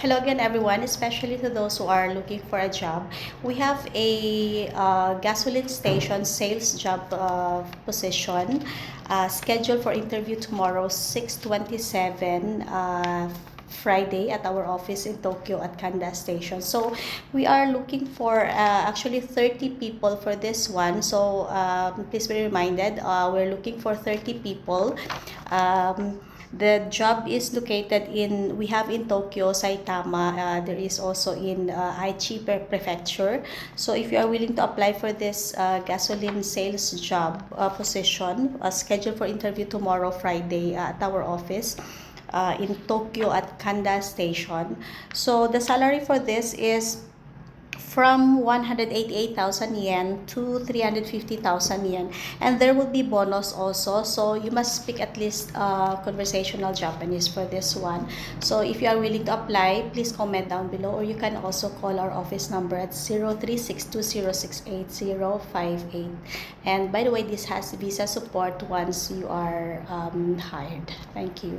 Hello again, everyone, especially to those who are looking for a job. We have a gasoline station sales job position scheduled for interview tomorrow, 6:27. Friday at our office in Tokyo at Kanda Station. So we are looking for actually 30 people for this one. So please be reminded, we're looking for 30 people. The job is located we have in Tokyo, Saitama. There is also in Aichi Prefecture. So if you are willing to apply for this gasoline sales job position, scheduled for interview tomorrow, Friday, at our office in Tokyo at Kanda Station. So the salary for this is from 188,000 yen to 350,000 yen, and there will be bonus also, so you must speak at least conversational Japanese for this one. So if you are willing to apply, please comment down below, or you can also call our office number at 0362068058. And by the way, this has visa support once you are hired. Thank you.